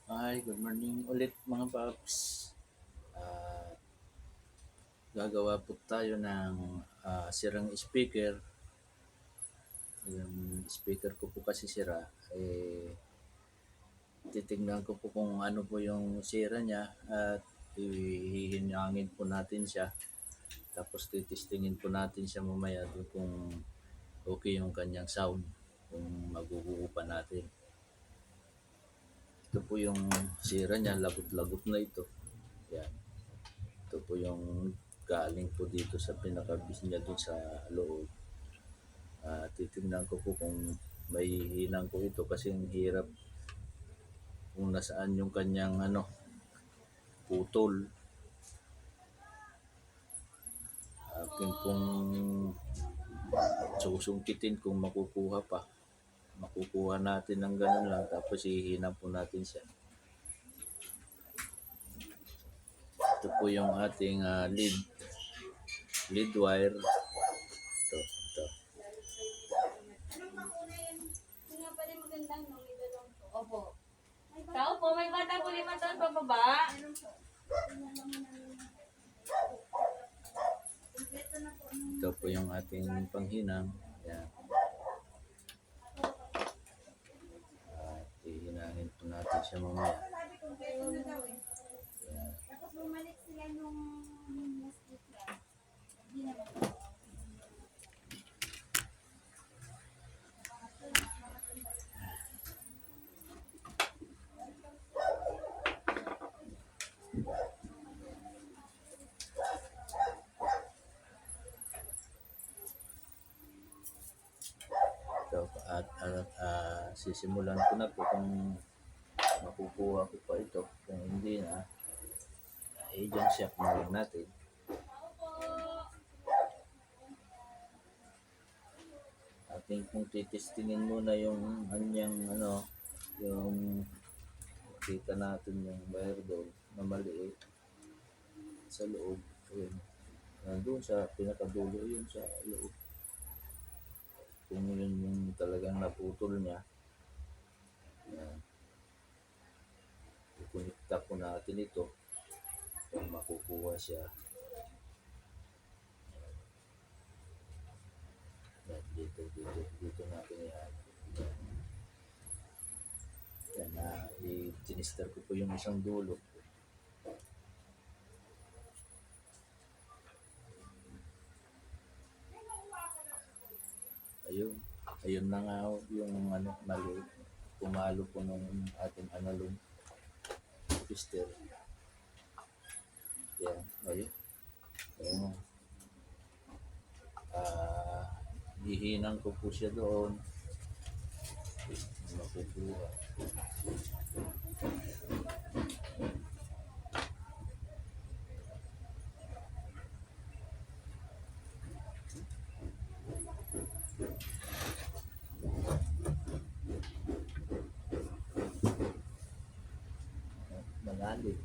Hi, good morning ulit mga paps. Ah, Gagawa po tayo ng sirang speaker. Yung speaker ko po kasi sira. Titignan ko po kung ano po yung sira niya at hihinangin po natin siya. Tapos titistingin po natin siya mamaya doon kung okay yung kanyang sound. Kung maguguho pa natin. Ito po yung sira niya, lagot-lagot na ito. Yan. Ito po yung galing po dito sa pinakabis niya doon sa loob. Titignan ko po kung may hinang ko ito kasi ang hirap kung nasaan yung kanyang putol. Akin pong susungkitin kung makukuha pa. Makukuha natin ng ganun lang tapos hihinang po natin siya. Ito po yung ating lead wire. Ito. Opo. Tao po, may bata po 5 taon pa baba. Ito po yung ating panghinang. Yan. Hihinangin po natin siya mamaya. Yan. Tapos bumalik sila nung last week lang. Hindi naman. So, sisimulan ko na po kung makukuha ko pa ito. Kung hindi na, i-jump shop na lang natin. Ating kung titistingin muna yung kanyang yung kita natin yung wire doon na maliit sa loob. Ayun. Nandun sa pinakadulo yun sa loob. Kung yun yung talagang naputol niya, yan. Ikunekta po natin ito kung makukuha siya. Yan, dito natin yan. Yan na, i-tinister ko po yung isang dulo. Ayun na nga yung mali. Pumalo po nung ating analog twister. Yan, ayun. Ayun. Hihinang ko po siya doon. Makukuha. Malalim.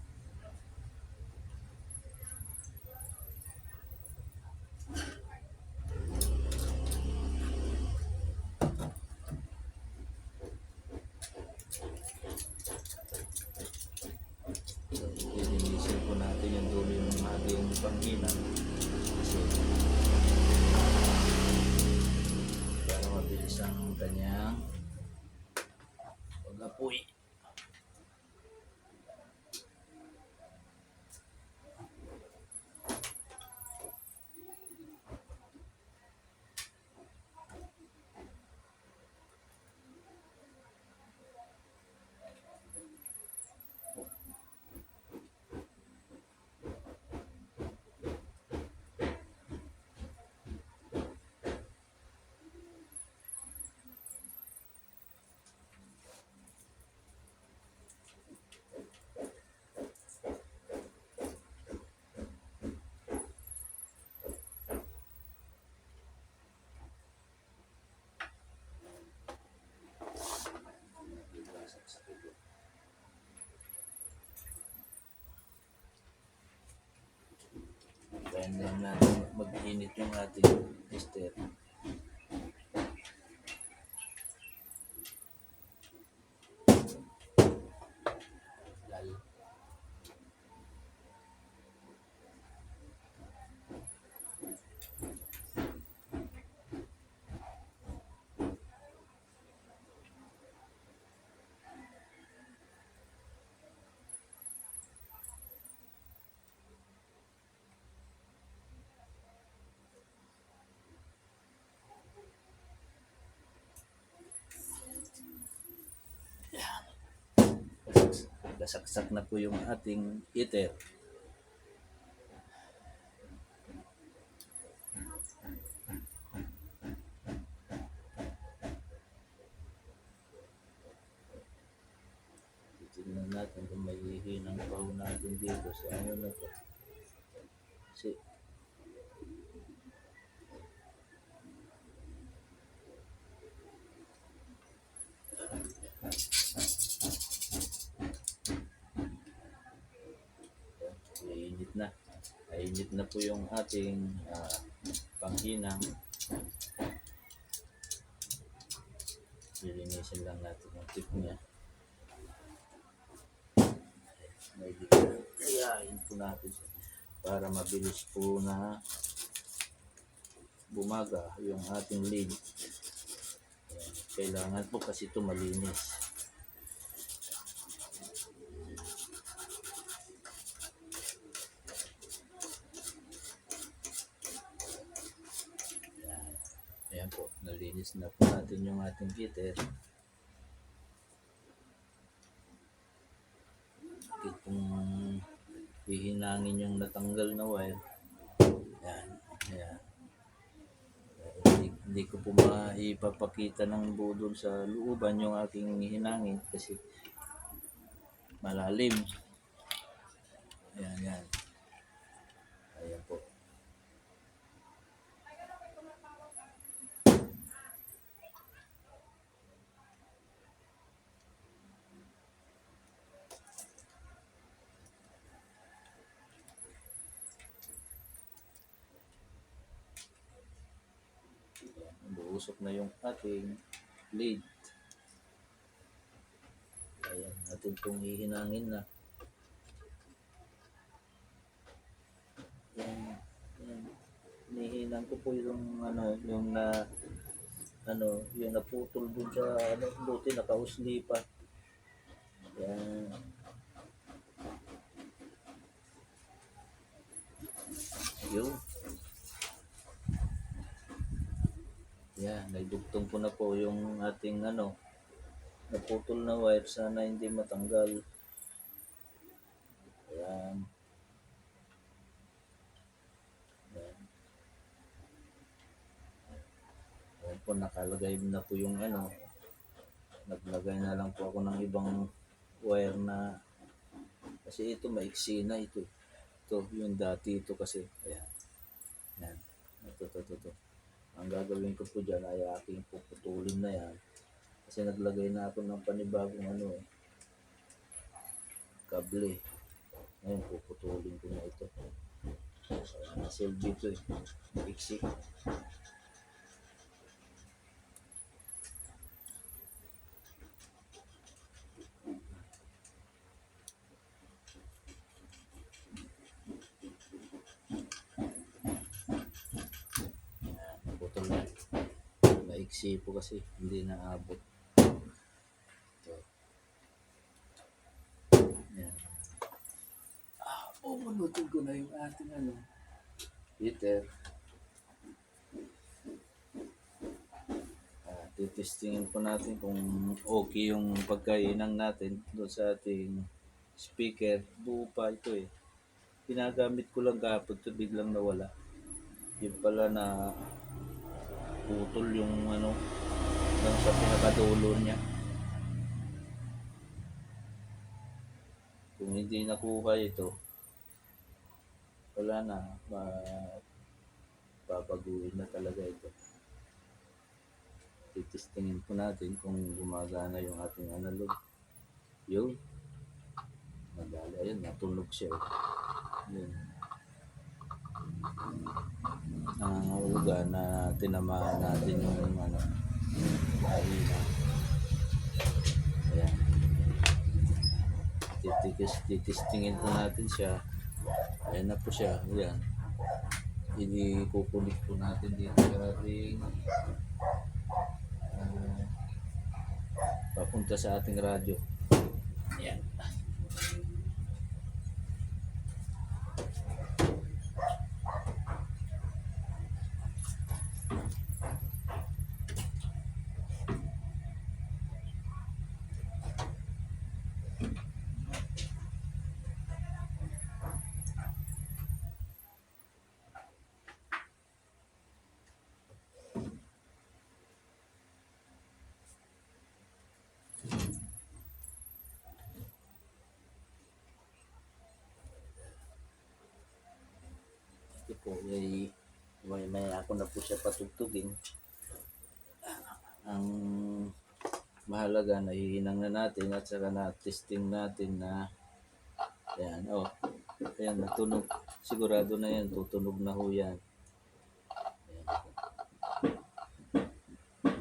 So, ilinisin po natin yung dulo yung ating panghinang. Kasi para mabilis ang kanyang pag-apoy. Kaya lang natin mag-init yung ating tester. Nakasaksak na po yung ating heater. Titignan natin kung may hihinang pa ho natin dito sa ano na to. Kasi mainit na. Mainit na po yung ating panghinang. Lilinisin lang natin yung tip niya. Kayain po natin siya para mabilis po na bumaga yung ating lid. Ayan. Kailangan po kasi ito malinis. Ayan. Ayan po, nalinis na po natin yung ating heater. Kung hihinangin yung natanggal na wire. Ayan. Ayan. Hindi ko po maipapakita ng budol sa looban yung aking hinangin kasi malalim. Ayan, yan. Ayan po. Buusok na yung ating lead. Ayan, natin pong hihinangin na. Yan, yan. Hinihinang ko po yung yung yung naputol dun sa buti nakausli pa. Yan. Yun. Yan, naidugtong ko na po yung ating naputol na wire. Sana hindi matanggal. Ayan. Ayan. Ayan po, nakalagay na po yung naglagay na lang po ako ng ibang wire na kasi ito maiksi na ito. Ito, yung dati ito kasi. Ayan. Ayan. Ito. Ang gagawin ko po dyan ay aking puputulin na yan. Kasi naglagay na ako ng panibagong kable. Ngayon, puputulin ko na ito. Nasilbi ito iksi. Naputol na. Naiksi po kasi hindi naabot. Ito. Yan. Pupunutin ko na yung ating heater. Titestingin po natin kung okay yung pagkainang natin doon sa ating speaker. Buo pa ito eh. Ginagamit ko lang kahapon ito, biglang nawala. Yun pala na putol yung lang sa pinakadulo niya. Kung hindi nakuha ito, wala na, babaguhin na talaga ito. Titestingin po natin kung gumagana yung ating analog. Yun. Madali. Ayun, natunog siya. Yun. Nangangahulugan na tinamaan natin yung mahina. Ayan. Titistingin po natin siya. Ayan na po siya. Ayan. Kukulik po natin dito sa ating papunta sa ating radyo. Ayan. ko na po siya patugtugin. Ang mahalaga, nahihinang na natin at saka na-testing natin na yan, ayan, natunog. Sigurado na yan, tutunog na ho yan. Ayan.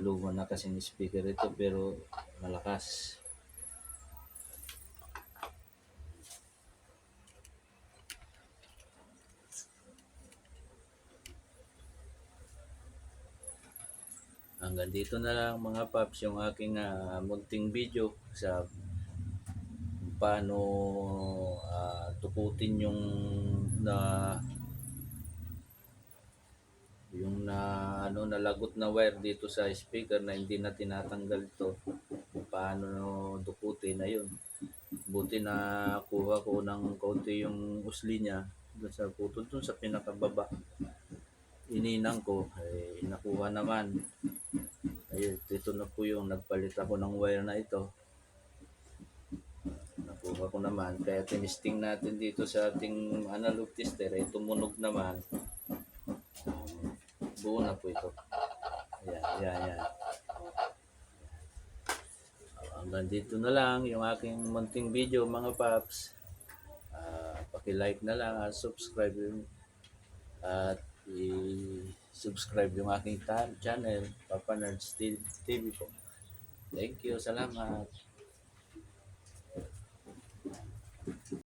Luma na kasing speaker ito pero malakas. Hanggang dito na lang mga paps yung aking munting video sa paano tukutin yung nalagot na wire dito sa speaker na hindi na tinatanggal ito. Paano dukutin na yun. Buti na kuha ko ng konti yung usli niya doon sa putol, doon sa pinakababa. Ininang ko, nakuha naman. Ayun, ito na po yung nagpalit ako ng wire na ito. Nakuha ko naman. Kaya tinisting natin dito sa ating analog tester. Ay tumunog naman. Buo na po ito. Ayan. Hanggang dito na lang yung aking munting video mga paps. Paki-like na lang at subscribe at i-subscribe yung aking channel, Papa Nerds TV po. Thank you, salamat.